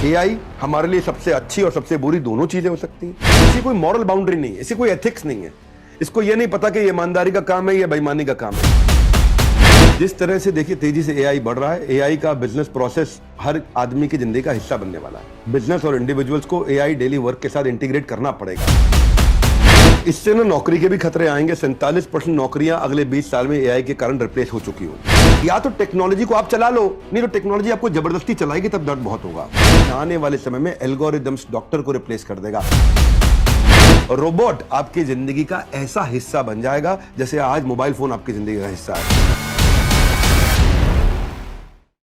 AI हमारे लिए सबसे अच्छी और सबसे बुरी दोनों चीजें हो सकती हैं। इसकी कोई मॉरल बाउंड्री नहीं है, इसकी कोई एथिक्स नहीं है। इसको ये नहीं पता कि ये ईमानदारी का काम है या बेईमानी का काम है। जिस तरह से देखिए तेजी से एआई बढ़ रहा है, एआई का बिजनेस प्रोसेस हर आदमी की जिंदगी का हिस्सा बनने वाला है। बिजनेस और इंडिविजुअल्स को एआई डेली वर्क के साथ इंटीग्रेट करना पड़ेगा। इससे ना नौकरी के भी खतरे आएंगे। 47% नौकरियां अगले 20 साल में एआई के कारण रिप्लेस हो चुकी हो। या तो टेक्नोलॉजी को आप चला लो, नहीं तो टेक्नोलॉजी आपको जबरदस्ती चलाएगी, तब दर्द बहुत होगा। आने वाले समय में एल्गोरिदम्स डॉक्टर को रिप्लेस कर देगा। रोबोट आपकी जिंदगी का ऐसा हिस्सा बन जाएगा जैसे आज मोबाइल फोन आपकी जिंदगी का हिस्सा है।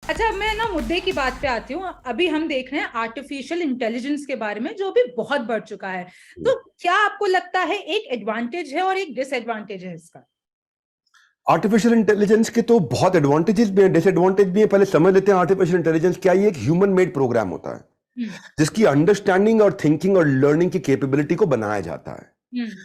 अच्छा, अब मैं ना मुद्दे की बात पे आती हूँ। अभी हम देख रहे हैं आर्टिफिशियल इंटेलिजेंस के बारे में, जो भी बहुत बढ़ चुका है। तो क्या आपको लगता है एक एडवांटेज है और एक डिसएडवांटेज है इसका? आर्टिफिशियल इंटेलिजेंस के तो बहुत एडवांटेजेस भी हैं, डिसएडवांटेज भी हैं। पहले समझ लेते हैं आर्टिफिशियल इंटेलिजेंस क्या है। ये एक ह्यूमन मेड प्रोग्राम होता है जिसकी अंडरस्टैंडिंग और थिंकिंग और लर्निंग की कैपेबिलिटी को बनाया जाता है।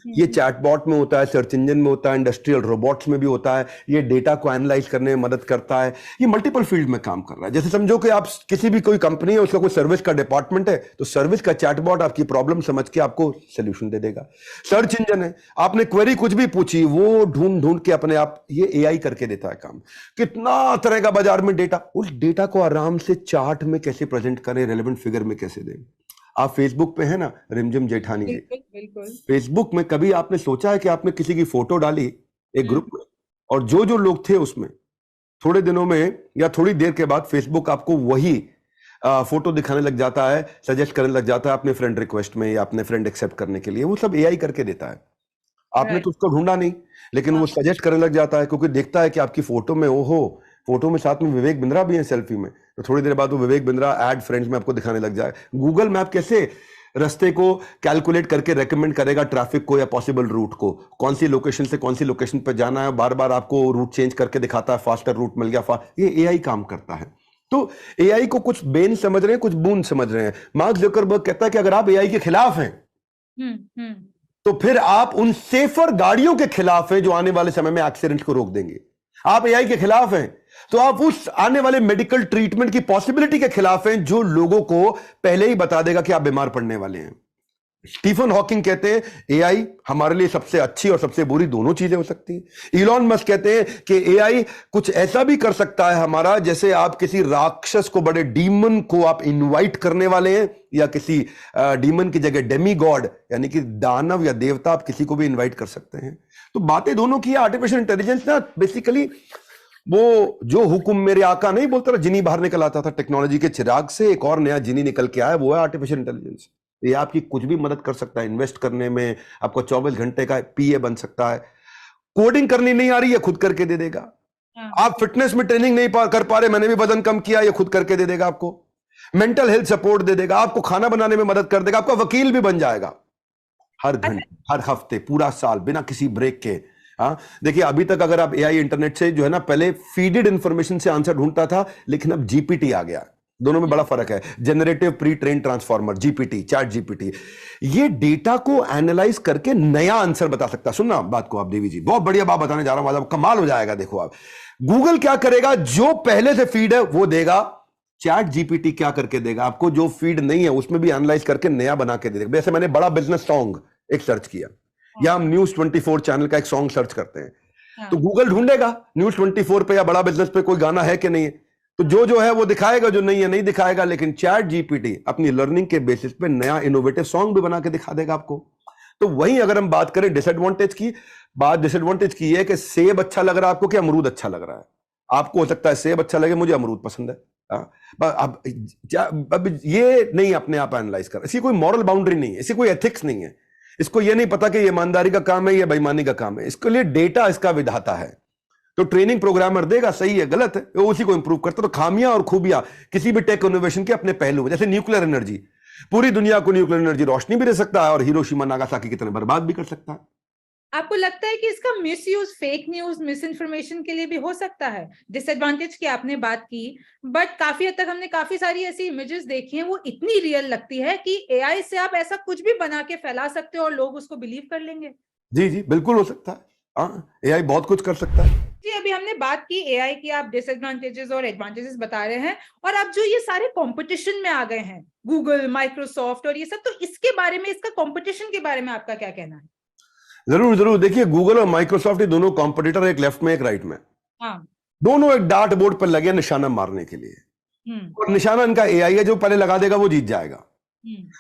ये चैटबॉट में होता है, सर्च इंजन में होता है, इंडस्ट्रियल रोबोट्स में भी होता है। ये डेटा को एनालाइज करने में मदद करता है। ये मल्टीपल फील्ड में काम कर रहा है। जैसे समझो कि आप किसी भी कोई कंपनी है, उसका कोई सर्विस का डिपार्टमेंट है, तो सर्विस का चैटबॉट आपकी प्रॉब्लम समझ के आपको सोल्यूशन दे देगा। सर्च इंजन है, आपने क्वेरी कुछ भी पूछी, वो ढूंढ ढूंढ के अपने आप ये एआई करके देता है काम। कितना तरह का बाजार में डेटा, उस डेटा को आराम से चार्ट में कैसे प्रेजेंट करें, रेलेवेंट फिगर में कैसे दें। आप फेसबुक पे है ना, रिमझिम जेठानी जी। बिल्कुल। फेसबुक में कभी आपने सोचा है कि आपने किसी की फोटो डाली एक ग्रुप में, और जो जो लोग थे उसमें थोड़े दिनों में या थोड़ी देर के बाद फेसबुक आपको वही फोटो दिखाने लग जाता है, सजेस्ट करने लग जाता है अपने फ्रेंड रिक्वेस्ट में या अपने फ्रेंड एक्सेप्ट करने के लिए। वो सब एआई करके देता है। आपने तो उसको ढूंढा नहीं, लेकिन वो सजेस्ट करने लग जाता है क्योंकि देखता है कि आपकी फोटो में ओहो, फोटो में साथ में विवेक बिंद्रा भी है सेल्फी में, तो थोड़ी देर बाद वो विवेक बिंद्रा ऐड फ्रेंड्स में आपको दिखाने लग जाए। गूगल मैप कैसे रास्ते को कैलकुलेट करके रेकमेंड करेगा, ट्रैफिक को या पॉसिबल रूट को, कौन सी लोकेशन से कौन सी लोकेशन पर जाना है, बार बार आपको रूट चेंज करके दिखाता है। फास्टर रूट मिल गया, ये एआई काम करता है। तो एआई को कुछ बेन समझ रहे हैं, कुछ बून समझ रहे हैं। मार्क जकरबर्ग कहता है कि अगर आप एआई के खिलाफ हैं तो फिर आप उन सेफर गाड़ियों के खिलाफ हैं जो आने वाले समय में एक्सीडेंट को रोक देंगे। आप एआई के खिलाफ हैं तो आप उस आने वाले मेडिकल ट्रीटमेंट की पॉसिबिलिटी के खिलाफ हैं जो लोगों को पहले ही बता देगा कि आप बीमार पड़ने वाले हैं। स्टीफन हॉकिंग कहते हैं एआई हमारे लिए सबसे अच्छी और सबसे बुरी दोनों चीजें हो सकती हैं। इलॉन मस्क कहते हैं कि एआई कुछ ऐसा भी कर सकता है हमारा, जैसे आप किसी राक्षस को, बड़े डीमन को आप इनवाइट करने वाले हैं, या किसी डीमन की जगह डेमी गॉड यानी कि दानव या देवता, आप किसी को भी इन्वाइट कर सकते हैं। तो बातें दोनों की। आर्टिफिशियल इंटेलिजेंस ना बेसिकली वो जो हुक्म मेरे आका नहीं बोलता था, जिनी बाहर निकल आता था टेक्नोलॉजी के चिराग से, एक और नया जिनी निकल के आया, वो है आर्टिफिशियल इंटेलिजेंस। ये आपकी कुछ भी मदद कर सकता है इन्वेस्ट करने में, आपको 24 घंटे का पीए बन सकता है। कोडिंग करनी नहीं आ रही है, खुद करके दे देगा। आप फिटनेस में ट्रेनिंग नहीं कर पा रहे, मैंने भी वजन कम किया, ये खुद करके दे देगा आपको। मेंटल हेल्थ सपोर्ट दे देगा, आपको खाना बनाने में मदद कर देगा, आपका वकील भी बन जाएगा हर घंटे, हर हफ्ते, पूरा साल, बिना किसी ब्रेक के। हाँ देखिए, अभी तक अगर आप एआई इंटरनेट से जो है ना, पहले फीडेड इंफॉर्मेशन से आंसर ढूंढता था, लेकिन अब जीपीटी आ गया। दोनों में बड़ा फर्क है। Generative pre train transformer, GPT, chat GPT, ये डेटा को एनालाइज करके नया आंसर बता सकता है। सुनना बात को आप, देवी जी, बहुत बढ़िया बात बताने जा रहा हूं, कमाल हो जाएगा। देखो आप, गूगल क्या करेगा, जो पहले से फीड है वो देगा। चैट जीपीटी क्या करके देगा आपको, जो फीड नहीं है उसमें भी एनालाइज करके नया बना के दे देगा। जैसे मैंने बड़ा बिजनेस सॉन्ग एक सर्च किया, या हम न्यूज 24 चैनल का एक सॉन्ग सर्च करते हैं, तो गूगल ढूंढेगा न्यूज 24 पे या बड़ा बिजनेस पे कोई गाना है कि नहीं है, तो जो है वो दिखाएगा, जो नहीं है नहीं दिखाएगा। लेकिन चैट जीपीटी अपनी लर्निंग के बेसिस पे नया इनोवेटिव सॉन्ग भी बना के दिखा देगा आपको। तो वहीं अगर हम बात करें डिसएडवांटेज की, बात डिसएडवांटेज की है कि सेब अच्छा लग रहा है आपको कि अमरूद अच्छा लग रहा है। आपको हो सकता है सेब अच्छा लगे, मुझे अमरूद पसंद है। अब ये नहीं अपने आप एनालाइज कर, इसकी कोई मॉरल बाउंड्री नहीं है, इसकी कोई एथिक्स नहीं है। इसको ये नहीं पता कि ये ईमानदारी का काम है या बेईमानी का काम है। इसके लिए डेटा इसका विधाता है। तो ट्रेनिंग प्रोग्रामर देगा, सही है गलत है, वो उसी को इंप्रूव करता है। तो खामियां और खूबियां किसी भी टेक इनोवेशन के अपने पहलू, जैसे न्यूक्लियर एनर्जी, पूरी दुनिया को न्यूक्लियर एनर्जी रोशनी भी दे सकता है और हिरोशिमा नागासाकी की तरह बर्बाद भी कर सकता है। आपको लगता है कि इसका misuse, fake news, miss information के लिए भी हो सकता है? डिसएडवांटेज की आपने बात की, बट काफी हद तक हमने काफी सारी ऐसी इमेजेस देखी हैं, वो इतनी रियल लगती है कि एआई से आप ऐसा कुछ भी बना के फैला सकते हो और लोग उसको बिलीव कर लेंगे। जी जी, बिल्कुल हो सकता है। हाँ, एआई बहुत कुछ कर सकता है। जी, अभी हमने बात की एआई की, आप डिसएडवांटेजेस और एडवांटेजेस बता रहे हैं, और अब जो ये सारे कंपटीशन में आ गए हैं, गूगल, माइक्रोसॉफ्ट और ये सब, तो इसके बारे में, इसका कंपटीशन के बारे में आपका क्या कहना है? जरूर जरूर, देखिए गूगल और माइक्रोसॉफ्ट ये दोनों कॉम्पिटिटर, एक लेफ्ट में एक राइट में, हाँ। दोनों एक डार्ट बोर्ड पर लगे निशाना मारने के लिए, और निशाना इनका एआई है, जो पहले लगा देगा वो जीत जाएगा।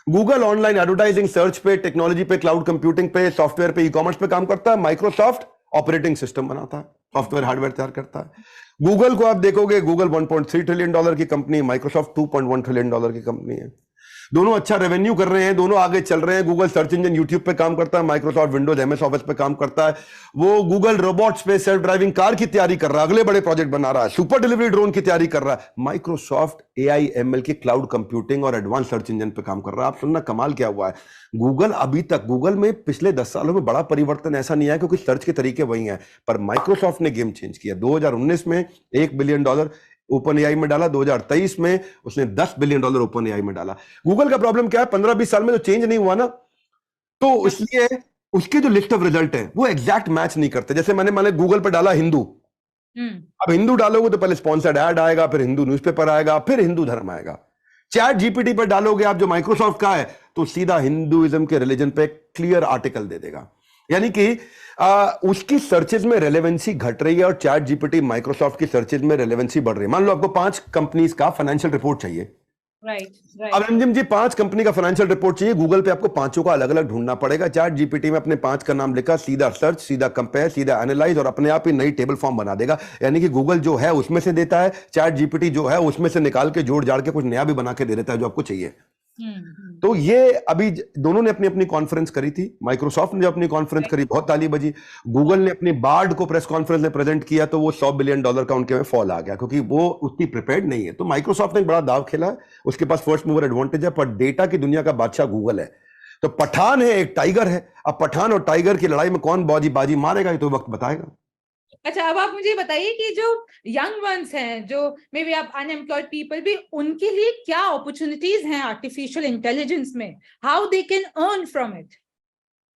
गूगल ऑनलाइन एडवर्टाइजिंग, सर्च पे, टेक्नोलॉजी पे, क्लाउड कंप्यूटिंग पे, सॉफ्टवेयर पे, ई कॉमर्स पे काम करता है। माइक्रोसॉफ्ट ऑपरेटिंग सिस्टम बनाता है, सॉफ्टवेयर हार्डवेयर तैयार करता है। गूगल को आप देखोगे, गूगल 1.3 ट्रिलियन डॉलर की कंपनी, माइक्रोसॉफ्ट 2.1 ट्रिलियन डॉलर की कंपनी है। दोनों अच्छा रेवेन्यू कर रहे हैं, दोनों आगे चल रहे हैं। गूगल सर्च इंजन यूट्यूब पे काम करता है, माइक्रोसॉफ्ट विंडोज एमएस ऑफिस पे काम करता है। वो गूगल रोबोट्स पे, सेल्फ ड्राइविंग कार की तैयारी कर रहा है, अगले बड़े प्रोजेक्ट बना रहा है, सुपर डिलीवरी ड्रोन की तैयारी कर रहा है। माइक्रोसॉफ्ट एआई एमएल की क्लाउड कंप्यूटिंग और एडवांस सर्च इंजन पे काम कर रहा है। आप सुनना, कमाल क्या हुआ है, गूगल अभी तक, गूगल में पिछले 10 सालों में बड़ा परिवर्तन ऐसा नहीं आया, क्योंकि सर्च के तरीके वही हैं, पर माइक्रोसॉफ्ट ने गेम चेंज किया। 2019 में $1 बिलियन ओपन एआई में डाला, 2023 में उसने $10 बिलियन ओपन एआई में डाला। गूगल का प्रॉब्लम क्या है, 15-20 साल में तो चेंज नहीं हुआ ना, तो इसलिए उसके जो लिस्ट ऑफ रिजल्ट है वो एग्जैक्ट मैच नहीं करते। जैसे मैंने गूगल पे डाला हिंदू, अब हिंदू डालोगे तो पहले स्पॉन्सर्ड ऐड आएगा, फिर हिंदू न्यूज़पेपर आएगा, फिर हिंदू धर्म आएगा। चैट जीपीटी पर डालोगे आप, जो माइक्रोसॉफ्ट का है, तो सीधा हिंदुइज्म के रिलीजन पे क्लियर आर्टिकल दे देगा। यानी कि उसकी सर्चेज में रेलेवेंसी घट रही है, और चैट जीपीटी माइक्रोसॉफ्ट की सर्चेज में रेलेवेंसी बढ़ रही है। मान लो आपको 5 कंपनीज का फाइनेंशियल रिपोर्ट चाहिए, अब रंजिम जी 5 कंपनी का फाइनेंशियल रिपोर्ट चाहिए, गूगल पे आपको 5 का अलग अलग ढूंढना पड़ेगा। चैट जीपीटी में अपने 5 का नाम लिखा, सीधा सर्च, सीधा कंपेयर, सीधा एनालाइज, और अपने आप ही नई टेबल फॉर्म बना देगा। यानी कि गूगल जो है उसमें से देता है, चैट जीपीटी जो है उसमें से निकाल के जोड़ जाड़ के कुछ नया भी बना के दे देता है जो आपको चाहिए। तो ये अभी दोनों ने अपनी अपनी कॉन्फ्रेंस करी थी। माइक्रोसॉफ्ट ने जो अपनी कॉन्फ्रेंस करी, बहुत ताली बजी। गूगल ने अपनी बार्ड को प्रेस कॉन्फ्रेंस में प्रेजेंट किया, तो वो $100 बिलियन का उनके में फॉल आ गया, क्योंकि वो उतनी प्रिपेयर्ड नहीं है। तो माइक्रोसॉफ्ट ने एक बड़ा दाव खेला है, उसके पास फर्स्ट मूवर एडवांटेज है, पर डेटा की दुनिया का बादशाह गूगल है। तो पठान है, एक टाइगर है। अब पठान और टाइगर की लड़ाई में कौन बाजी मारेगा, ये तो वक्त बताएगा। अच्छा, अब आप मुझे बताइए कि जो यंग वंस हैं, जो मे बी आप अनएम्प्लॉयड पीपल भी, उनके लिए क्या अपॉर्चुनिटीज हैं आर्टिफिशियल इंटेलिजेंस में, how they can earn from it?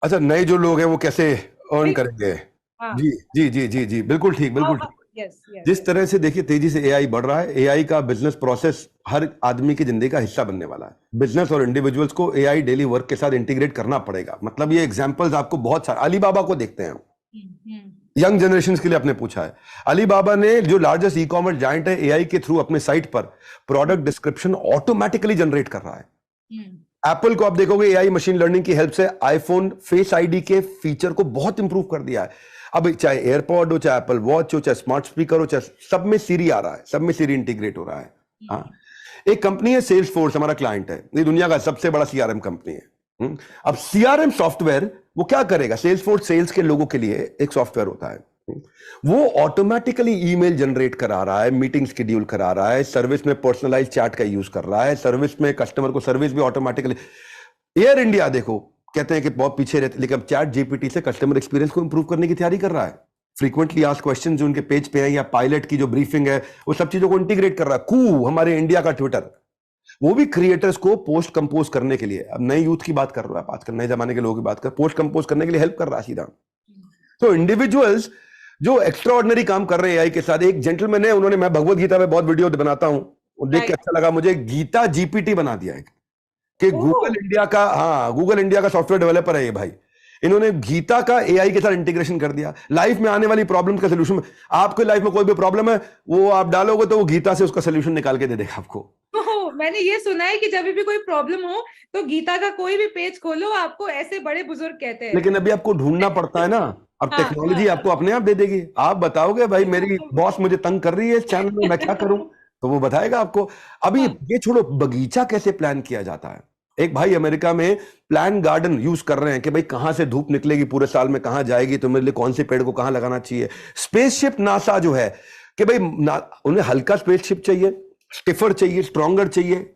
अच्छा, नए जो लोग हैं वो कैसे अर्न करेंगे? जी जी जी जी जी, बिल्कुल ठीक, बिल्कुल ठीक। जिस तरह से देखिए तेजी से एआई बढ़ रहा है, एआई का बिजनेस प्रोसेस हर आदमी की जिंदगी का हिस्सा बनने वाला है। बिजनेस और इंडिविजुअल्स को एआई डेली वर्क के साथ इंटीग्रेट करना पड़ेगा। मतलब ये एग्जांपल्स आपको बहुत सारे, अलीबाबा को देखते हैं, यंग जनरेशन के लिए आपने पूछा है। अलीबाबा ने, जो लार्जेस्ट ई कॉमर्स जायंट है, एआई के थ्रू अपने साइट पर प्रोडक्ट डिस्क्रिप्शन ऑटोमेटिकली जनरेट कर रहा है। एप्पल को आप देखोगे, एआई मशीन लर्निंग की हेल्प से आईफोन फेस आईडी के फीचर को बहुत इंप्रूव कर दिया है। अब चाहे एयरपॉड हो, चाहे एप्पल वॉच हो, चाहे स्मार्ट स्पीकर हो, चाहे सब में सीरी आ रहा है, सब में सीरी इंटीग्रेट हो रहा है। हाँ, एक कंपनी है सेल्स फोर्स, हमारा क्लाइंट है, ये दुनिया का सबसे बड़ा सीआरएम कंपनी है। अब सीआरएम सॉफ्टवेयर वो क्या करेगा, सेल्स फोर्स सेल्स के लोगों के लिए एक सॉफ्टवेयर होता है, वो ऑटोमेटिकली ईमेल जनरेट करा रहा है, मीटिंग शेड्यूल करा रहा है, सर्विस में पर्सनलाइज चैट का यूज कर रहा है, सर्विस में कस्टमर को सर्विस भी ऑटोमेटिकली। एयर इंडिया देखो, कहते हैं कि बहुत पीछे रहते, लेकिन अब चैट जीपीटी से कस्टमर एक्सपीरियंस को इंप्रूव करने की तैयारी कर रहा है। फ्रीक्वेंटली आस्क्ड क्वेश्चन जो उनके पेज पे है, या पायलट की जो ब्रीफिंग है, वो सब चीजों को इंटीग्रेट कर रहा है। कू, हमारे इंडिया का ट्विटर, वो भी क्रिएटर्स को पोस्ट कंपोज करने के लिए, अब नए यूथ की बात कर रहा है, आजकल नए जमाने के लोगों की बात कर, पोस्ट कंपोज करने के लिए हेल्प कर रहा है सीधा। तो इंडिविजुअल्स जो एक्स्ट्रा ऑर्डिनरी काम कर रहे हैं एआई के साथ। एक जेंटलमैन है, उन्होंने, मैं भगवत गीता पे बहुत वीडियो बनाता हूं, देख के अच्छा लगा मुझे, गीता जीपीटी बना दिया है कि गूगल इंडिया का, हाँ, गूगल इंडिया का सॉफ्टवेयर डेवलपर है ये भाई। इन्होंने गीता का एआई के साथ इंटीग्रेशन कर दिया। लाइफ में आने वाली प्रॉब्लम्स का सलूशन, आपके लाइफ में कोई भी प्रॉब्लम है, वो आप डालोगे तो वो गीता से उसका सलूशन निकाल के दे देगा आपको। मैंने ये सुना है कि जब भी कोई प्रॉब्लम हो तो गीता का कोई भी पेज खोलो, आपको ऐसे बड़े बुजुर्ग कहते हैं। लेकिन अभी आपको ढूंढना पड़ता है ना, अब टेक्नोलॉजी आपको अपने आप दे देगी। आप बताओगे भाई मेरी बॉस मुझे तंग कर रही है इस चैनल में, मैं क्या करूं, तो वो बताएगा आपको। अभी ये छोड़ो, बगीचा कैसे प्लान किया जाता है। एक भाई अमेरिका में प्लान गार्डन यूज कर रहे हैं कि भाई कहां से धूप निकलेगी पूरे साल में, कहां जाएगी, तो मेरे लिए कौन से पेड़ को कहां लगाना चाहिए। स्पेसशिप नासा जो है कि भाई उन्हें हल्का स्पेसशिप चाहिए, स्टिफर चाहिए, स्ट्रॉन्गर चाहिए।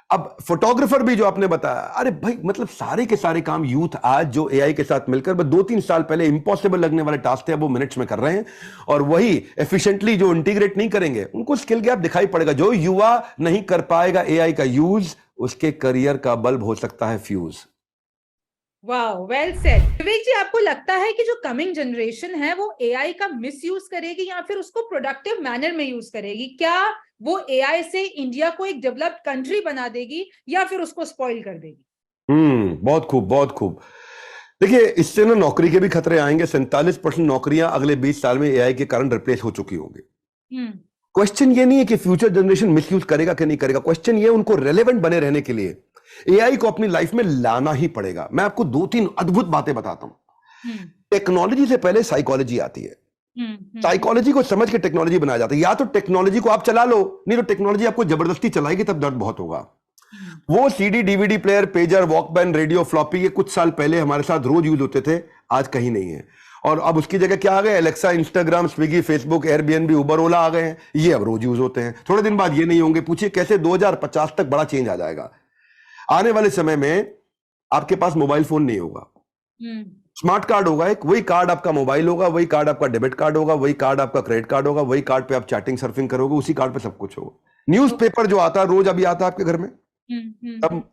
अब फोटोग्राफर भी जो आपने बताया, अरे भाई मतलब सारे के सारे काम यूथ आज जो एआई के साथ मिलकर, 2-3 साल पहले इंपॉसिबल लगने वाले टास्क थे, वो मिनट्स में कर रहे हैं। और वही एफिशिएंटली जो इंटीग्रेट नहीं करेंगे, उनको स्किल गैप दिखाई पड़ेगा। जो युवा नहीं कर पाएगा एआई का यूज, उसके करियर का बल्ब हो सकता है fuse. Wow, well said. Vivek ji, आपको लगता है कि जो कमिंग जनरेशन है वो एआई का मिसयूज करेगी या फिर उसको प्रोडक्टिव मैनर में यूज करेगी? क्या वो एआई से इंडिया को एक डेवलप्ड कंट्री बना देगी या फिर उसको स्पॉइल कर देगी? बहुत खूब, बहुत खूब। देखिए, इससे ना नौकरी के भी खतरे आएंगे। 47% नौकरियां अगले 20 साल में एआई के कारण रिप्लेस हो चुकी होंगी। क्वेश्चन ये नहीं है कि फ्यूचर जनरेशन मिसयूज करेगा कि नहीं करेगा, क्वेश्चन ये उनको रेलेवेंट बने रहने के लिए एआई को अपनी लाइफ में लाना ही पड़ेगा। मैं आपको 2-3 अद्भुत बातें बताता हूं। टेक्नोलॉजी से पहले साइकोलॉजी आती है। साइकोलॉजी को समझ के टेक्नोलॉजी बनाया जाता है। या तो टेक्नोलॉजी को आप चला लो, नहीं तो टेक्नोलॉजी आपको जबरदस्ती चलाएगी, तब दर्द बहुत होगा। वो CD, DVD player, pager, Walkman, radio, floppy, ये कुछ साल पहले हमारे साथ रोज यूज होते थे, आज कहीं नहीं है। और अब उसकी जगह क्या आ गए? Alexa, Instagram, Swiggy, Facebook, Airbnb, Uber, Ola आ गए हैं। ये अब रोज यूज होते हैं। थोड़े दिन बाद ये नहीं होंगे। पूछिए कैसे 2050 तक बड़ा चेंज आ जाएगा। आने वाले समय में आपके पास मोबाइल फोन नहीं होगा, स्मार्ट कार्ड होगा एक। वही कार्ड आपका मोबाइल होगा, वही कार्ड आपका डेबिट कार्ड होगा, वही कार्ड आपका क्रेडिट कार्ड होगा, वही कार्ड पे आप चैटिंग सर्फिंग करोगे, उसी कार्ड पे सब कुछ होगा। न्यूज़पेपर जो आता है रोज, अभी आता है आपके घर में, तब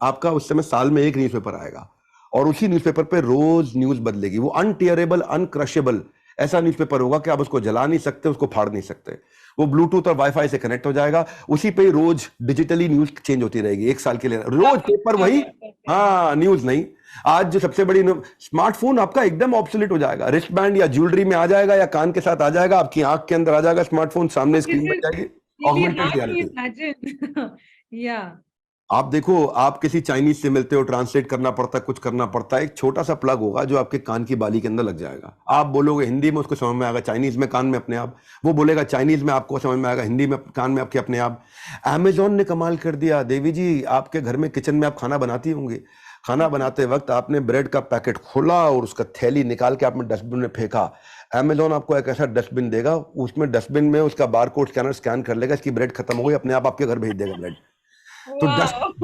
आपका उस समय साल में एक न्यूज़पेपर आएगा और उसी न्यूज़पेपर पे रोज न्यूज बदलेगी। वो अनटियरेबल, अनक्रशेबल ऐसा न्यूज़पेपर होगा कि आप उसको जला नहीं सकते, उसको फाड़ नहीं सकते। वो ब्लूटूथ और वाईफाई से कनेक्ट हो जाएगा, उसी पे रोज डिजिटली न्यूज चेंज होती रहेगी। एक साल के लिए रोज पेपर वही, हाँ, न्यूज नहीं। आज जो सबसे बड़ी स्मार्टफोन आपका एकदम ऑब्सोलीट हो जाएगा। रिस्ट बैंड या ज्वेलरी में आ जाएगा या कान के साथ आ जाएगा, आपकी आंख के अंदर आ जाएगा स्मार्टफोन, सामने स्क्रीन बन जाएगी, ऑगमेंटेड रियलिटी। या आप देखो, आप किसी चाइनीज से मिलते हो, ट्रांसलेट करना पड़ता है, कुछ करना पड़ता है, एक छोटा सा प्लग होगा जो आपके कान की बाली के अंदर लग जाएगा। आप बोलोगे हिंदी में, उसको समझ में आएगा चाइनीज में, कान में अपने आप। वो बोलेगा चाइनीज में, आपको समझ में आएगा हिंदी में, कान में आपके अपने आप। अमेजोन ने कमाल कर दिया। देवी जी, आपके घर में किचन में आप खाना बनाती होंगे, खाना बनाते वक्त आपने ब्रेड का पैकेट खोला और उसका थैली निकाल के आपने डस्टबिन में फेंका। अमेजोन आपको एक ऐसा डस्टबिन देगा, उसमें डस्टबिन में उसका बारकोड स्कैनर स्कैन कर लेगा, इसकी ब्रेड खत्म हो गई, अपने आप आपके घर भेज देगा ब्रेड। तो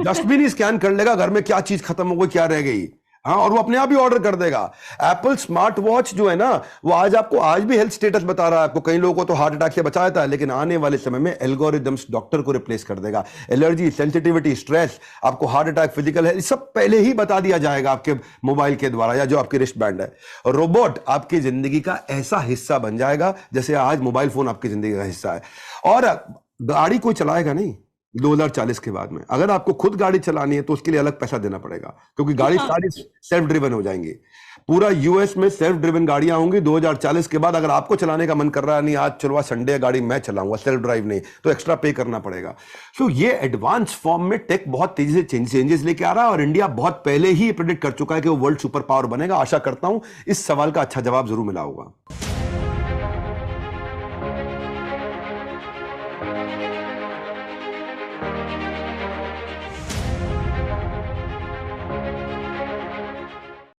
डस्टबिन ही स्कैन कर लेगा घर में क्या चीज खत्म हो गई, क्या रह गई, हाँ, और वो अपने आप ही ऑर्डर कर देगा। एप्पल स्मार्ट वॉच जो है ना, वो आज भी हेल्थ स्टेटस बता रहा है आपको। कई लोगों को तो हार्ट अटैक से बचाता है, लेकिन आने वाले समय में एल्गोरिदम्स डॉक्टर को रिप्लेस कर देगा। एलर्जी, सेंसिटिविटी, स्ट्रेस, आपको हार्ट अटैक, फिजिकल है, सब पहले ही बता दिया जाएगा आपके मोबाइल के द्वारा या जो आपकी रिस्ट बैंड है। रोबोट आपकी जिंदगी का ऐसा हिस्सा बन जाएगा जैसे आज मोबाइल फोन आपकी जिंदगी का हिस्सा है। और गाड़ी कोई चलाएगा नहीं 2040 के बाद में। अगर आपको खुद गाड़ी चलानी है तो उसके लिए अलग पैसा देना पड़ेगा, क्योंकि गाड़ी सारी सेल्फ ड्रिवन हो जाएंगी। पूरा यूएस में सेल्फ ड्रिवन गाड़ियां होंगी 2040 के बाद। अगर आपको चलाने का मन कर रहा है, नहीं आज चलो संडे गाड़ी मैं चलाऊंगा, सेल्फ ड्राइव नहीं, तो एक्स्ट्रा पे करना पड़ेगा। सो ये एडवांस फॉर्म में टेक बहुत तेजी से चेंजेस लेके आ रहा है और इंडिया बहुत पहले ही प्रेडिक्ट कर चुका है कि वो वर्ल्ड सुपर पावर बनेगा। आशा करता हूं इस सवाल का अच्छा जवाब जरूर मिला होगा।